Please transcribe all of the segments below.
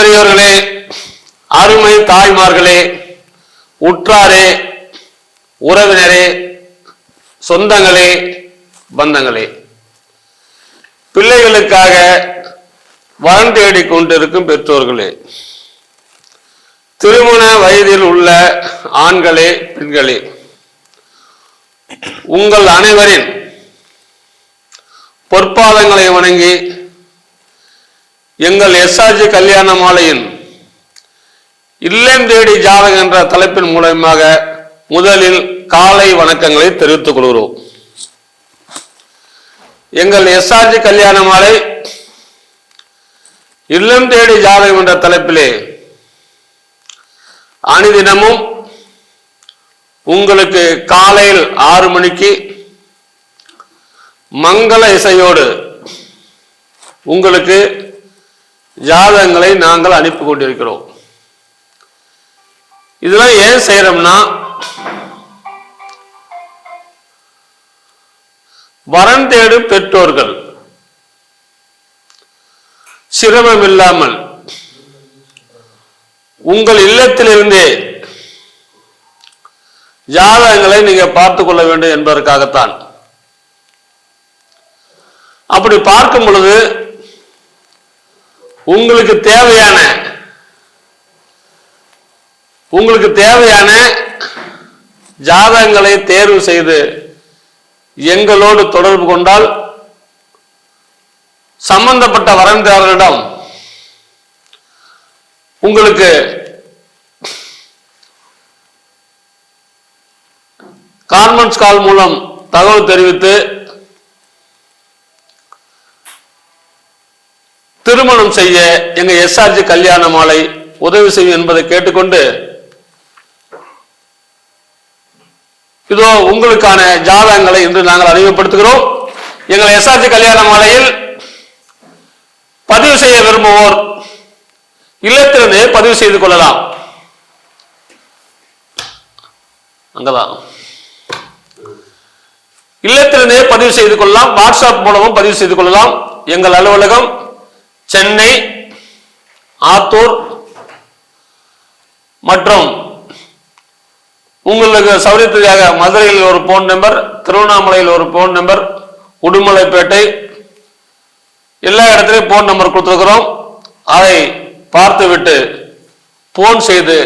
பெரியவர்களே, அருமை தாய்மார்களே, உற்றாரே, உறவினரே, சொந்தங்களே, பந்தங்களே, பிள்ளைகளுக்காக வரன் தேடிக் கொண்டிருக்கும் பெற்றோர்களே, திருமண வயதில் உள்ள ஆண்களே, பெண்களே, உங்கள் அனைவரின் பொற்பாதங்களை வணங்கி எங்கள் எஸ்ஆர்ஜி கல்யாண மாலையின் இல்லம் தேடி ஜாதகம் என்ற தலைப்பின் மூலமாக முதலில் காலை வணக்கங்களை தெரிவித்துக் கொள்கிறோம். எங்கள் எஸ்ஆர்ஜி கல்யாண மாலை இல்லம் தேடி ஜாதகம் என்ற தலைப்பிலே அனுதினமும் உங்களுக்கு காலையில் 6 மணிக்கு மங்கள இசையோடு உங்களுக்கு ஜாதகங்களை நாங்கள் அனுப்பி கொண்டிருக்கிறோம். இதெல்லாம் ஏன் செய்யறோம்னா, வரன் தேடும் பெற்றோர்கள் சிரமம் இல்லாமல் உங்கள் இல்லத்திலிருந்தே ஜாதகங்களை நீங்க பார்த்துக் கொள்ள வேண்டும் என்பதற்காகத்தான். அப்படி பார்க்கும் பொழுது உங்களுக்கு தேவையான ஜாதகங்களை தேர்வு செய்து எங்களோடு தொடர்பு கொண்டால் சம்பந்தப்பட்ட வரன்தாரரிடம் உங்களுக்கு கான்ஃபரன்ஸ் கால் மூலம் தகவல் தெரிவித்து திருமணம் செய்ய எங்க எஸ்ஆர்ஜி கல்யாண மாலை உதவி செய்யும் என்பதை கேட்டுக்கொண்டு, இதோ உங்களுக்கான ஜாதகங்களை இன்று நாங்கள் அறிமுகப்படுத்துகிறோம். எங்கள் எஸ்ஆர்ஜி கல்யாண மாலையில் பதிவு செய்ய விரும்புவோர் இல்லத்திலிருந்து பதிவு செய்து கொள்ளலாம். அங்கதான் இல்லத்திலிருந்தே பதிவு செய்து கொள்ளலாம். வாட்ஸ்அப் மூலமும் பதிவு செய்து கொள்ளலாம். எங்கள் அலுவலகம் சென்னை, ஆத்தூர் மற்றும் உங்களுக்கு சௌகரியத்திற்காக மதுரையில் ஒரு போன் நம்பர், திருவண்ணாமலையில் ஒரு போன் நம்பர், உடுமலைப்பேட்டை, எல்லா இடத்திலையும் போன் நம்பர் கொடுத்திருக்கிறோம். அதை பார்த்துவிட்டு போன் செய்து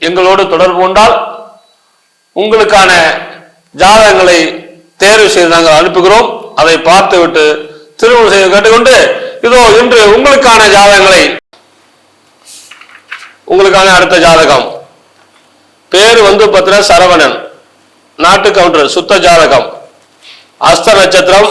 எங்களோடு தொடர்பு கொண்டால் உங்களுக்கான ஜாதகங்களை தேர்வு செய்து நாங்கள் அனுப்புகிறோம். அதை பார்த்துவிட்டு திருமணம் செய்து கேட்டுக்கொண்டு, இதோ இன்று உங்களுக்கான ஜாதகங்களை, உங்களுக்கான அடுத்த ஜாதகம் பேரு பத்திர சரவணன், நாட்டு கவுண்டர், சுத்த ஜாதகம், அஸ்த நட்சத்திரம்,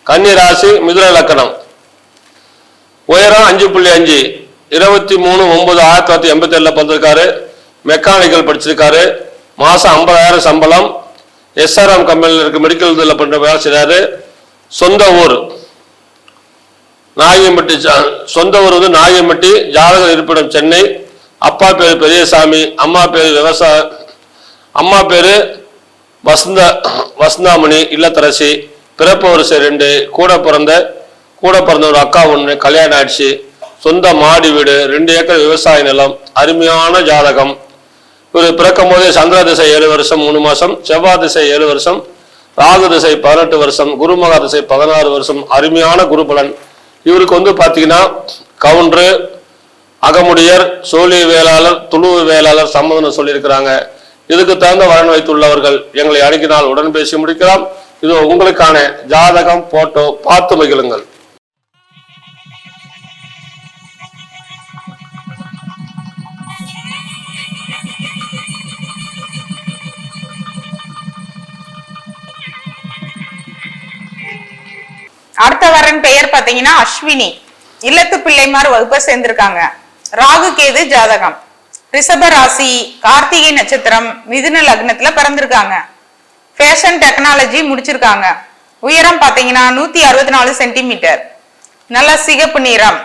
கன்னி ராசி, மிதுன லக்கணம், உயரம் 5.5, 23/9/1987 பிறந்திருக்காரு. மெக்கானிக்கல் படிச்சிருக்காரு. மாசம் 50,000 சம்பளம். எஸ்ஆர்எம் கம்பெனியில் இருக்க மெடிக்கல் இதில் பண்ற வேலை செய்றாரு. சொந்த ஊர் நாயம்பட்டி, நாயம்பட்டி, ஜாதக இருப்பிடம் சென்னை. அப்பா பேரு பெரியசாமி, அம்மா பேரு அம்மா பேரு வசந்தாமணி, இல்லத்தரசி. பிறப்பு வரிசை 2, கூட பிறந்த ஒரு அக்கா 1, கல்யாணம் ஆயிடுச்சு. சொந்த மாடி வீடு, 2 ஏக்கர் விவசாய நிலம். அருமையான ஜாதகம். இவர் பிறக்கும் போதே சந்திர திசை 7 வருஷம் 3 மாசம், செவ்வாய் திசை 7 வருஷம், ராகு திசை 18 வருஷம், குருமகா திசை 16 வருஷம். அருமையான குருபலன். இவருக்கு பாத்தீங்கன்னா கவுண்டரு, அகமுடியர், சோழி வேளாளர், துளுவு வேளாளர் சம்மதம் சொல்லியிருக்கிறாங்க. இதுக்கு தகுந்த வரன் வைத்துள்ளவர்கள் எங்களை அணுகினால் உடன் பேசி முடிக்கலாம். இது உங்களுக்கான ஜாதகம், போட்டோ பார்த்து மகிழுங்கள். அடுத்த வரன் பெயர் பாத்தீங்கன்னா அஸ்வினி, இல்லத்து பிள்ளைமார் வகுப்பை சேர்ந்திருக்காங்க. ராகு கேது ஜாதகம், ரிஷப ராசி, கார்த்திகை நட்சத்திரம், மிதுன லக்னத்துல பிறந்திருக்காங்க. ஃபேஷன் டெக்னாலஜி முடிச்சிருக்காங்க. உயரம் பாத்தீங்கன்னா 164 சென்டிமீட்டர். நல்ல சிகப்பு நிறம்.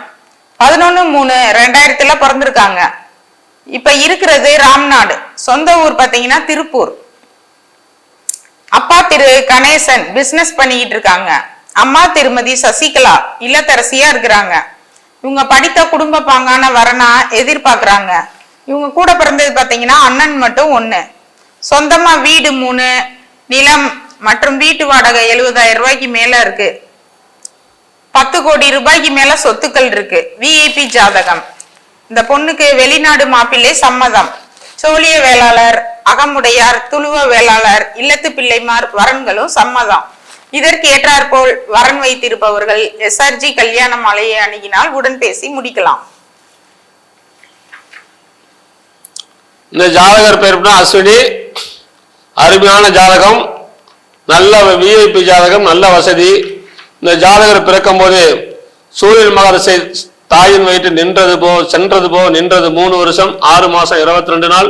11/3/2000 பிறந்திருக்காங்க. இப்ப இருக்கிறது ராம்நாடு. சொந்த ஊர் பாத்தீங்கன்னா திருப்பூர். அப்பா திரு கணேசன் பிசினஸ் பண்ணிக்கிட்டு இருக்காங்க. அம்மா திருமதி சசிகலா இல்லத்தரசியா இருக்கிறாங்க. இவங்க படித்த குடும்ப பாங்கான வரனா எதிர்பார்க்கறாங்க. இவங்க கூட பிறந்தது பாத்தீங்கன்னா அண்ணன் மட்டும் 1. சொந்தமா வீடு 3, நிலம் மற்றும் வீட்டு வாடகை 70,000 ரூபாய்க்கு மேல இருக்கு. 10 கோடி ரூபாய்க்கு மேல சொத்துக்கள் இருக்கு. விஐபி ஜாதகம். இந்த பொண்ணுக்கு வெளிநாடு மாப்பிள்ளை சம்மதம். சோழிய வேளாளர், அகமுடையார், துளுவ வேளாளர், இல்லத்து பிள்ளைமார் வரன்களும் சம்மதம். இதற்கு ஏற்றாற்போல் வரன் வைத்திருப்பவர்கள் எஸ்ஆர்ஜி கல்யாண மாலையை அணுகினால் உடன் பேசி முடிக்கலாம். இந்த ஜாதகர் பேர் அஸ்வினி. அருமையான ஜாதகம், நல்ல விஐபி ஜாதகம், நல்ல வசதி. இந்த ஜாதகர் பிறக்கும் போது சூரியன் மகரசை தாயின் வயிற்று நின்றது போ சென்றது போ நின்றது 3 வருஷம் 6 மாசம் 22 நாள்.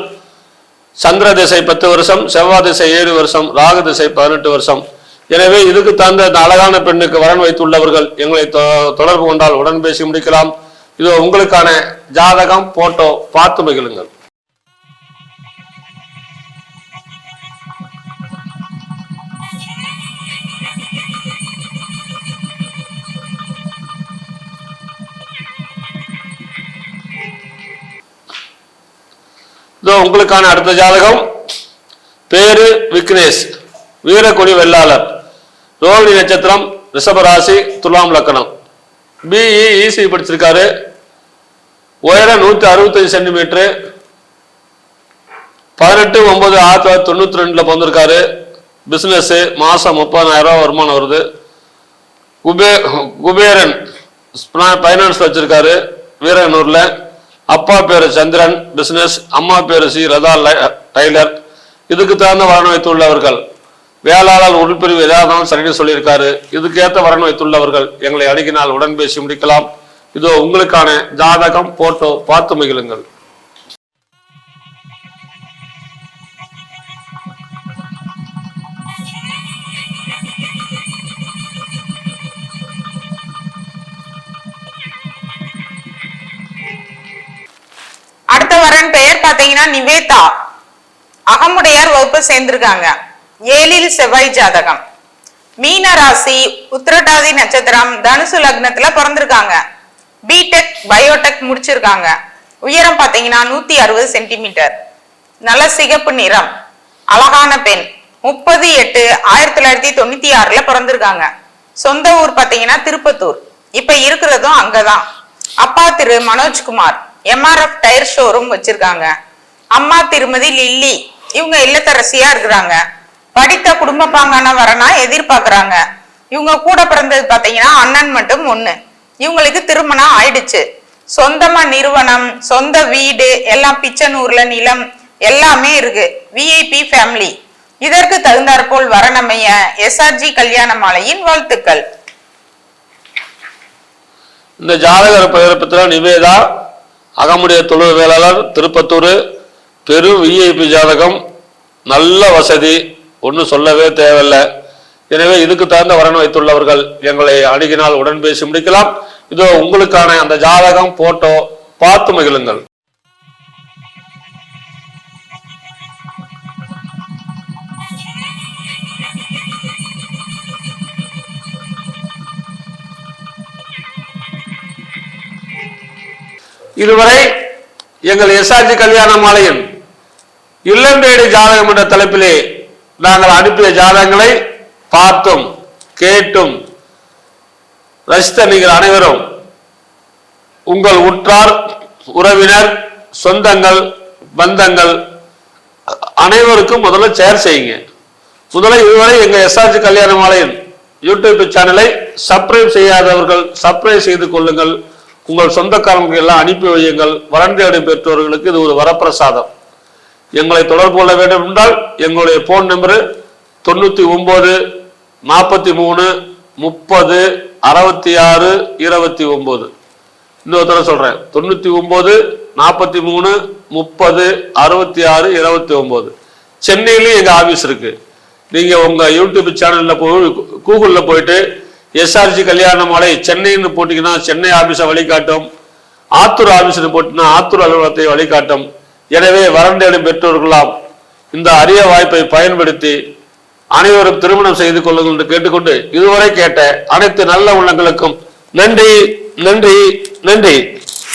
சந்திர திசை 10 வருஷம், செவ்வாய் திசை 7 வருஷம், ராகு திசை 18 வருஷம். எனவே இதுக்கு தகுந்த இந்த அழகான பெண்ணுக்கு வரன் வைத்துள்ளவர்கள் எங்களை தொடர்பு கொண்டால் உடன் பேசி முடிக்கலாம். இது உங்களுக்கான ஜாதகம், போட்டோ பார்த்து மகிழுங்கள். இதோ உங்களுக்கான அடுத்த ஜாதகம். பேரு விக்னேஷ், வீரக்குடி வெள்ளாளர், ரோஹிணி நட்சத்திரம், ரிஷபராசி, துலாம் லக்கணம். பிஇ இசி படிச்சிருக்காரு. உயரம் 165 சென்டிமீட்டர். 18/9/1992 பிறந்திருக்காரு. பிசினஸ் மாசம் 30,000 ரூபாய் வருமானம் வருது. குபேரன் பைனான்ஸ் வச்சிருக்காரு வீரனூர்ல. அப்பா பேரு சந்திரன், பிசினஸ். அம்மா பேரு சி ரதா டைலர். இதுக்கு தகுந்த வரன் வைத்துள்ளவர்கள் வேளாளர் உள்பிரிவு ஏதாவது சரின்னு சொல்லியிருக்காரு. இதுக்கேற்ற வரன் வைத்துள்ளவர்கள் எங்களை அணுகினால் உடன் பேசி முடிக்கலாம். இதோ உங்களுக்கான ஜாதகம், போட்டோ பார்த்து மகிழுங்கள். அடுத்த வரன் பெயர் பாத்தீங்கன்னா நிவேதா. அகமுடையார் வகுப்பு சேர்ந்திருக்காங்க. 7 செவ்வாய் ஜாதகம். மீன ராசி, உத்திரட்டாதி நட்சத்திரம், தனுசு லக்னத்துல பிறந்திருக்காங்க. பிடெக் பயோடெக் முடிச்சிருக்காங்க. உயரம் பாத்தீங்கன்னா 160 சென்டிமீட்டர். நல்ல சிகப்பு நிறம், அழகான பெண். 30/8/1996 பிறந்திருக்காங்க. சொந்த ஊர் பாத்தீங்கன்னா திருப்பத்தூர். இப்ப இருக்கிறதும் அங்கதான். அப்பா திரு மனோஜ்குமார் எம்ஆர்எஃப் டயர் ஷோரூம் வச்சிருக்காங்க. அம்மா திருமதி லில்லி, இவங்க இல்லத்தரசியா இருக்கிறாங்க. படித்த குடும்ப பாங்கான வரனா எதிர்பார்க்கறாங்க. இவங்க கூட பிறந்தது பாத்தீங்கன்னா அண்ணன் மட்டும் 1. இவங்களுக்கு திருமணம் ஆயிடுச்சு. சொந்தமா நிறுவனம், சொந்த வீடு, எல்லாம் பிச்சனூர்ல நிலம் எல்லாமே இருக்கு. VIP family. இதற்கு தகுந்தாற்போல் வரனமைய எஸ்ஆர்ஜி கல்யாண மாலையின் வாழ்த்துக்கள். இந்த ஜாதகர் பெயரப்பத்திர நிவேதா, அகமுடைய தொழில் வேளாளர், திருப்பத்தூர். பெரு விஐபி ஜாதகம், நல்ல வசதி, ஒன்றும் சொல்லவே தேவையில்லை. எனவே இதுக்கு தகுந்த வரன் வைத்துள்ளவர்கள் எங்களை அணுகினால் உடன் பேசி முடிக்கலாம். இதோ உங்களுக்கான அந்த ஜாதகம், போட்டோ பார்த்து மகிழுங்கள். இதுவரை எங்கள் எஸ்ஆர்ஜி கல்யாண மாலையின் இல்லந்தேடி ஜாதகம் என்ற தலைப்பிலே நாங்கள் அனுப்பிய ஜாதகங்களை பார்த்தும் கேட்டும் ரசித்த நீங்கள் அனைவரும் உங்கள் உற்றார், உறவினர், சொந்தங்கள், பந்தங்கள் அனைவருக்கும் முதல்ல ஷேர் செய்யுங்க. முதல்ல இதுவரை எங்க எஸ்ஆர்ஜி கல்யாண மாலையின் யூடியூப் சேனலை சப்ஸ்கிரைப் செய்யாதவர்கள் சப்ஸ்கிரைப் செய்து கொள்ளுங்கள். உங்கள் சொந்தக்காரங்களுக்கு எல்லாம் அனுப்பி வையுங்கள். வரன் தேடும் பெற்றோர்களுக்கு இது ஒரு வரப்பிரசாதம். எங்களை தொடர்பு கொள்ள வேண்டும் என்றால் எங்களுடைய போன் நம்பரு 99 43 30 66 29. இன்னொரு தடவை சொல்றேன், 99 43 30 66 29. சென்னையிலேயும் எங்க ஆபீஸ் இருக்கு. நீங்க உங்க யூடியூப் சேனல்ல கூகுள்ல போயிட்டு எஸ்ஆர்ஜி கல்யாண மாலை சென்னைன்னு போட்டீங்கன்னா சென்னை ஆபீஸை வழிகாட்டும். ஆத்தூர் ஆபீஸ்னு போட்டீங்கன்னா ஆத்தூர் அலுவலகத்தை வழிகாட்டும். எனவே வரன் தேடும் பெற்றோர்களாம் இந்த அரிய வாய்ப்பை பயன்படுத்தி அனைவரும் திருமணம் செய்து கொள்ளுங்கள் என்று கேட்டுக்கொண்டு இதுவரை கேட்ட அனைத்து நல்ல உள்ளங்களுக்கும் நன்றி, நன்றி நன்றி.